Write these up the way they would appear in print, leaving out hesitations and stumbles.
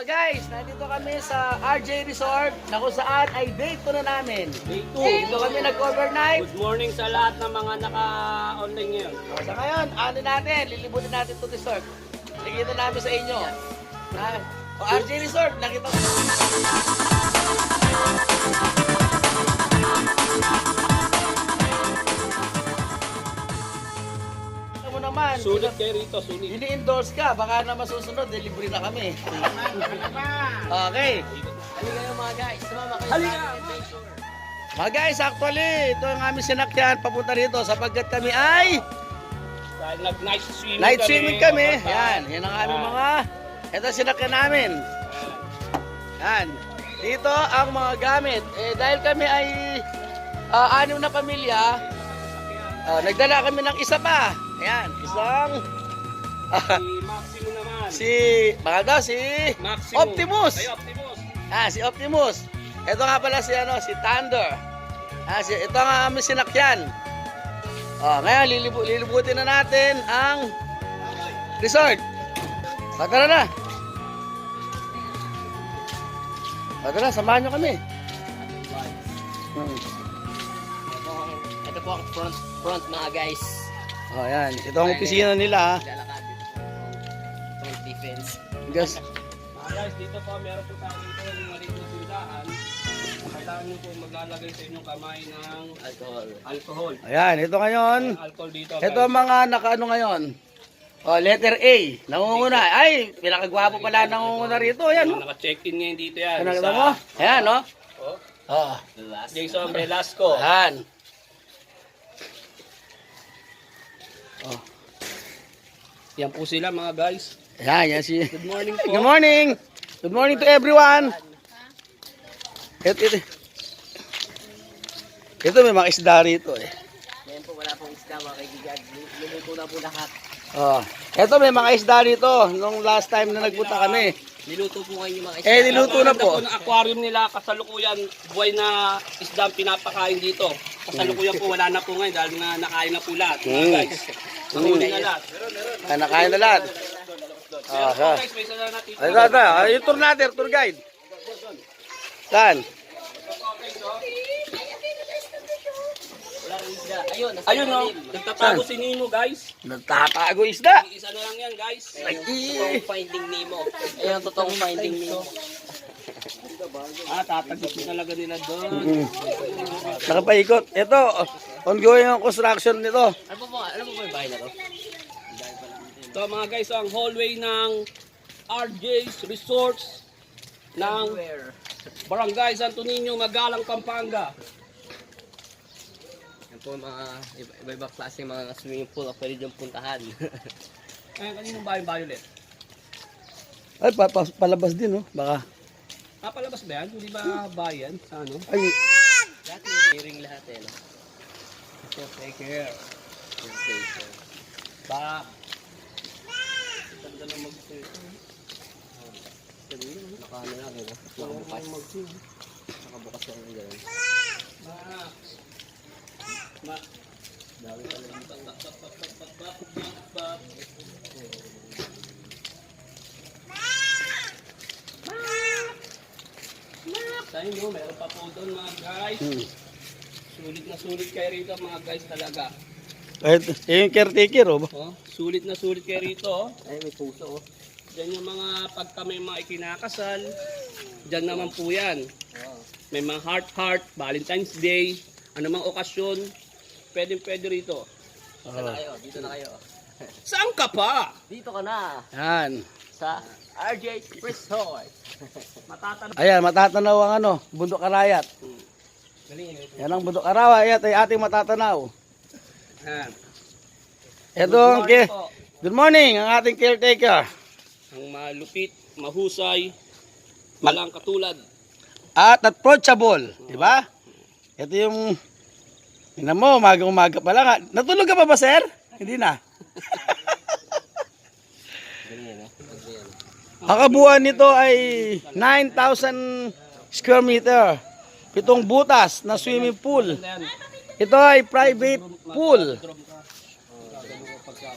guys, nandito kami sa RJ Resort na kung saan ay day 2 na namin. Day 2. Dito kami nag-overnight. Good morning sa lahat ng mga naka-online ngayon. Sa ngayon, ano natin, lilibutin natin itong resort. Nakikita namin sa inyo. O RJ Resort, nakita ko. Mo naman, Sulit kayo rito, sulit. ini-endorse ka, baka na masusunod, delivery na kami. Okay. Halika kayo mga guys, sumama kayo Halika! sa adventure. Mga guys, actually, ito ang aming sinakyan papunta rito sapagkat kami ay Dahil nag-night swimming night swimming kami. Yan. Yan, yan ang aming mga, ito sinakyan namin. Yan, dito ang mga gamit. Dahil kami ay 6 na pamilya, nagdala kami ng isa pa. Ayan, isang, Si Maximo naman. baka daw si Maximo. Optimus. Ay, Optimus. Si Optimus. Ito nga pala si si Thunder. Ito nga aming sinakyan. Ngayon lilibutin na natin ang resort. Tara na. Tara, samahan nyo kami. Ito po ang front mga guys. Yan. Ito ang opisina nila. Lalakad. Front defense. Guys, Guys, dito po meron po tayo dito yung maliit na sindahan. Kailangan nyo po maglalagay sa inyong kamay ng alcohol. ayan, ito ngayon. Alcohol dito. Ito ang mga nakaano ngayon. Letter A. Nangunguna. Ay, pinakagwapo pala nangunguna rito. Ayan, no? Naka-check-in ngayon dito yan. Ano kita mo? Ayan, no? Oh. Jason Velasco. Ayan. Yan po sila mga guys. Ayan, yan si... Good morning po. Good morning. Good morning to everyone. Ito may mga isda rito eh. Ngayon po wala pong isda mga kaibigan. Luluto na po lahat. Ito may mga isda rito. Nung last time na nagpunta kami. Niluto po kayo yung mga isda. Niluto na po. Ng aquarium nila, kasalukuyan, buhay na isda ang pinapakain dito. Kasalukuyan po, wala na po ngayon dahil na nakain na po lahat. Guys, nahuli na lahat. Nakain na lahat. Guys, may isa na natin. Yung tour natin, tour guide. Saan? Wala rin isda. Ayun, nasa Ayun o, ilalim. nagtatago si Nemo guys. Nagtatago isda. Isa na lang yan guys. Totoong Finding Nemo. Ayun ang totoong Finding Nemo. Tatagos talaga nila doon. Nakapaikot. Ito, ongoing ang construction nito. Ano po yung bahay na to? So mga guys, ang hallway ng RJ's Resorts ng Barangay Santo Niño, Magalang, Pampanga. Yan po mga iba-iba klase mga swimming pool na pwede dyan puntahan. Ay, kaninong bahay Violet? Ay, palabas din, no? Baka. Palabas ba yan? Hindi ba bayan? Sa ano? Ay, Lahat may hearing lahat eh. No? So, take care. Ba? Ganda na mag-stay. Nakaano lang eh. Nakabukas. Nakabukas lang yung gano'n. Dami pala yung tayo nyo, meron pa po doon mga guys. Sulit na sulit kayo rito mga guys talaga. yung caretaker, oh. Sulit na sulit kayo rito. Ay, may puso oh. Diyan yung mga pagka may mga ikinakasal. Diyan naman po yan. May mga heart, Valentine's Day, anumang okasyon, pwede rito. Dito na kayo, dito na kayo. Saan ka pa? Dito ka na Yan. sa RJ Resort. Matatanong. Ayan, matatanaw ang ano, Bundok Arayat. Yan ang Bundok Arayat ay ating matatanaw. Yan. Ito ang good morning, ang ating caretaker. Ang malupit, mahusay, walang katulad. At approachable, di ba? Ito yung, tingnan mo, umaga pa lang. Natulog ka pa ba, sir? Hindi na. Ang kabuuan nito ay 9,000 square meter. 7 butas na swimming pool. Ito ay private pool.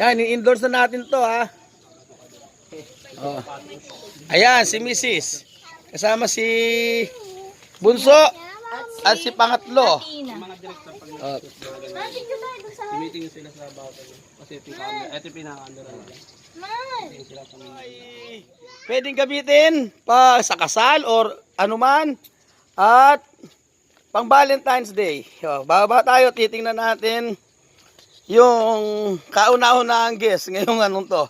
Yan, i-endorse na natin to ha. Oh. Ayan, si Mrs. Kasama si Bunso at si pangatlo. Mga director pag Oh. meeting sila sa bawat ano. Kasi ito yung camera. Ito yung pinaka-camera nila. Meeting sila sa mga. Ay, pwedeng gamitin pa sa kasal or anuman at pang Valentine's Day. Oh, baba tayo, titingnan natin yung kauna-unahang guest ngayong anong to.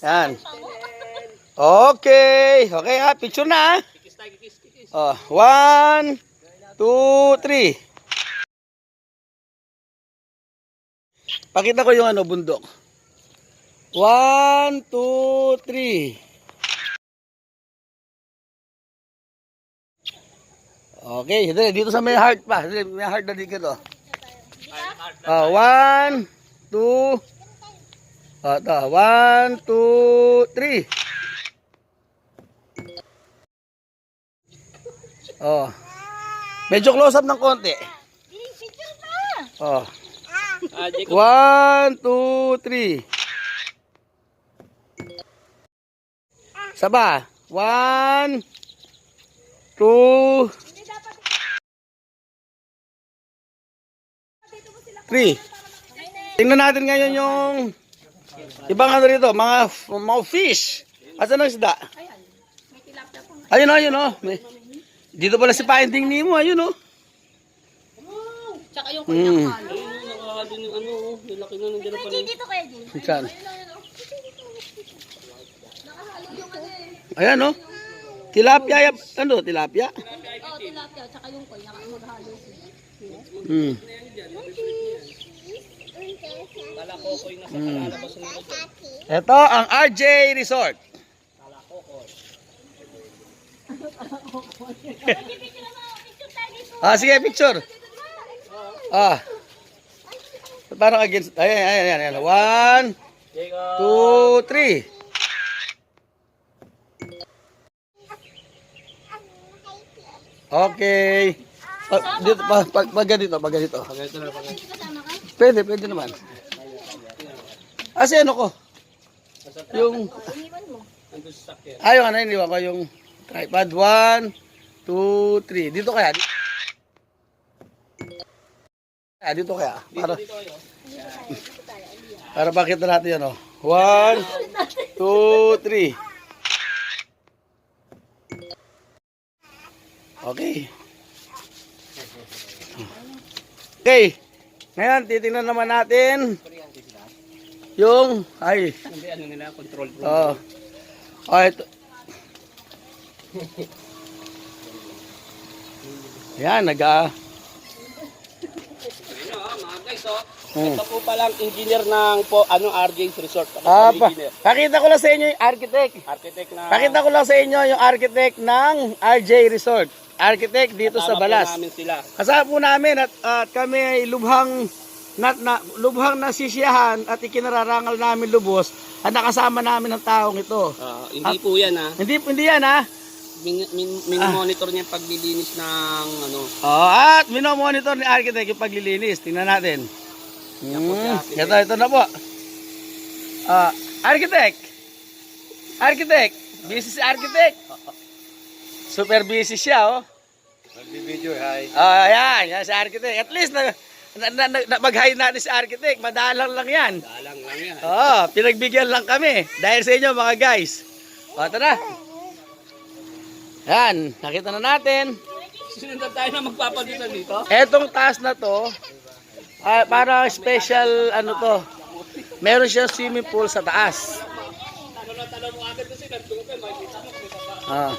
Yan. Okay. Okay ha, picture na ha. Kikis tayo, kikis. Oh, 1, 2, 3. Pakita ko yung ano, bundok. 1, 2, 3. Okay, dito sa may heart pa. May heart na dito. Oh, 1, 2. Oh, ito. 1, 2, 3. Oh. Medyo close up ng konti. Oh. Ah, Jacob. 1, 2, 3. Saba. 1, 2, 3. Tingnan natin ngayon yung ibang ano rito, mga fish. Asan ang isda? Ayun oh, ayun oh. Dito pala si Finding Nemo, ayun oh. Tsaka yung kunyang halo. Ayun, nakakalo yung ano, yung laki na nandiyan na pala. Dito kaya din. Saan? Ayan oh. Tilapia, ano tilapia? Oh, tilapia. Tsaka yung koy. Maghalo sila. Hmm. Kala ko ko yung nasa kalalabas ng ito. Ito ang RJ Resort. Sige, picture. Parang against. Ayan. 1, 2, 3. Okay. Dito, pag ganito. Pagkito na. Pwede naman. Ano ko? Yung, Andun sa sakyan. ayaw ka na, iniwan ko yung tripod. 1, 2, 3. Dito kaya? Dito kaya? Dito kayo. Para pakita natin yan, oh. 1, 2, 3. Okay. Okay. Ngayon, titingnan naman natin yung, Hindi, ano nila, control room. ito. Yan, Ayun mga guys, ito po palang engineer ng RJ's Resort. Pakita ko lang sa inyo yung architect. Architect na. Pakita ko lang sa inyo yung architect ng RJ Resort. Architect dito sa Balas. Namin sila. Kasama po namin at kami ay lubhang nasisiyahan at ikinararangal namin lubos at nakasama namin ang taong ito. Hindi po yan ha. Hindi yan ha. Mini-monitor niya yung paglilinis ng ano. At minomonitor ni architect yung paglilinis. Tingnan natin. Ito na po. Architect. Busy si architect. Super busy siya, oh. Nag-video, hi. Yan si architect. At least mag-hi natin si architect. Madalang lang yan. Dalang lang yan. Pinagbigyan lang kami. Dahil sa inyo mga guys. Ito na. Yan, nakita na natin. Sinundan tayo na magpapalitan dito. Etong taas na to, para special ano to. Meron siyang swimming pool sa taas. Tanong mo agad kasi nandun ka, makikita mo kung may taba.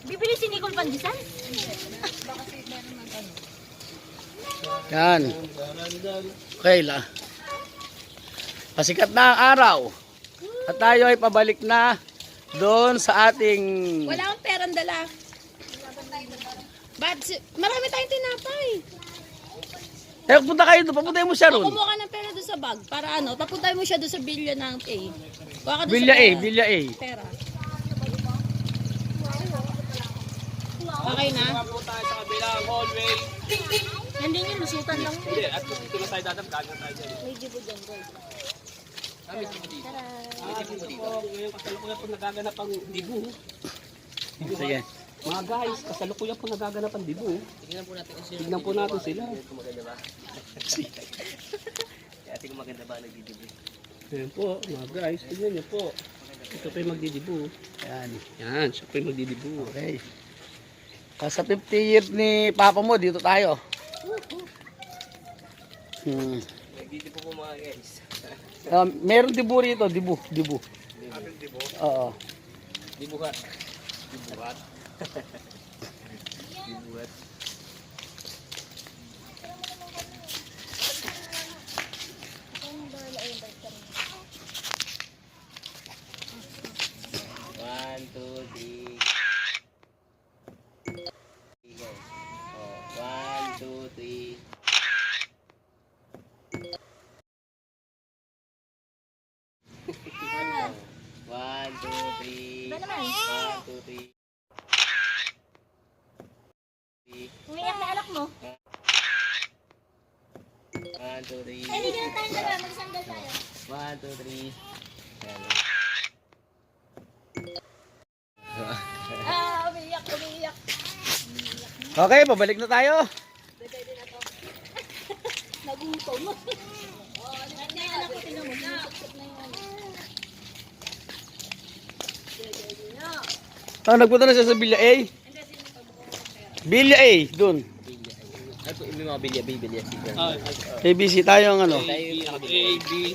Bibili si Nicole Pandisan? Yan. Okay la. Pasikat na ang araw. At tayo ay pabalik na doon sa ating... Wala akong perang dala. Marami tayong tinapay. punta kayo doon. Papuntahin mo siya ron. Kumuha ka ng pera doon sa bag. Para ano, papuntahin mo siya doon sa bilya ng A. Kuha ka doon Bilya sa A, pera. Bilya A. Pera. Okay na? Po tayo sa kabilang hallway. Hindi niya, lusutan lang. Hindi, at dito na tayo dadam, gagawin tayo dyan. May jibo dyan, guys. Ngayon kasalukuyan po nagaganap ang dibu. Sige. Mga guys, kasalukuyan po nagaganap ang dibu. Tignan po natin sila. Ate kung maganda ba nagdidibi? Ayan po, mga guys, tignan niyo po. Ito po yung magdidibu. Yan. Yan, siya po yung magdidibu. Okay. Sa 50 years ni Papa mo, dito tayo. Nagdidibi po mga guys. Meron dibu rito, dibu. Oo. Dibuhat. Dibuhat. Dibuhat. One, two, three. Guys. Oh, one, two, three. One, two, three. Ba naman? One, two, three. Umiyak na anak mo. One, two, three. Ay, hindi na tayo dalawa. Magsandal tayo. One, two, three. Ayan. Umiyak. Okay, pabalik na tayo. Nagutom. Kaya anak ko, tinan mo. Sinusok na yung ano. Nagpunta na siya sa Villa A. Villa A, dun. Ay, po, may mga bilya. ABC tayo ang ano. A, B.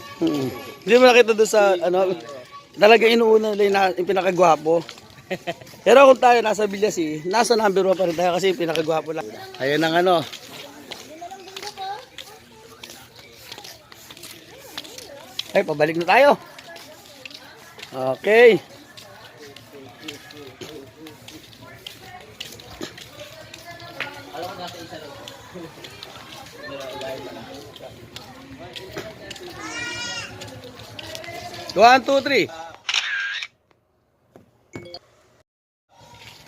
Hindi mo nakita doon sa ano, talaga inuuna nila yung pinakagwapo. Pero kung tayo nasa Villa C, nasa number 1 pa rin tayo kasi yung pinakagwapo lang. Ayun ang ano. Ay, pabalik na tayo. Okay. One, two, three.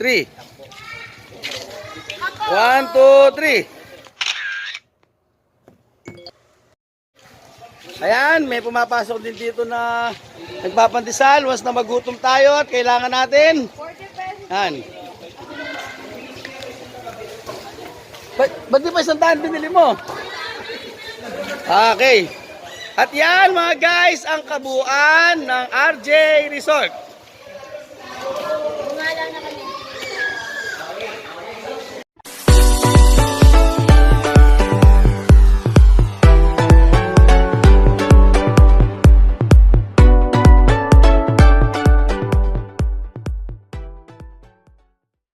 3. 1, 2, 3. Ayan, may pumapasok din dito na nagpapantisal. Once na magutom tayo at kailangan natin. Ayan. Ba't di pa 100 binili mo? Okay. At yan mga guys, ang kabuuan ng RJ Resort.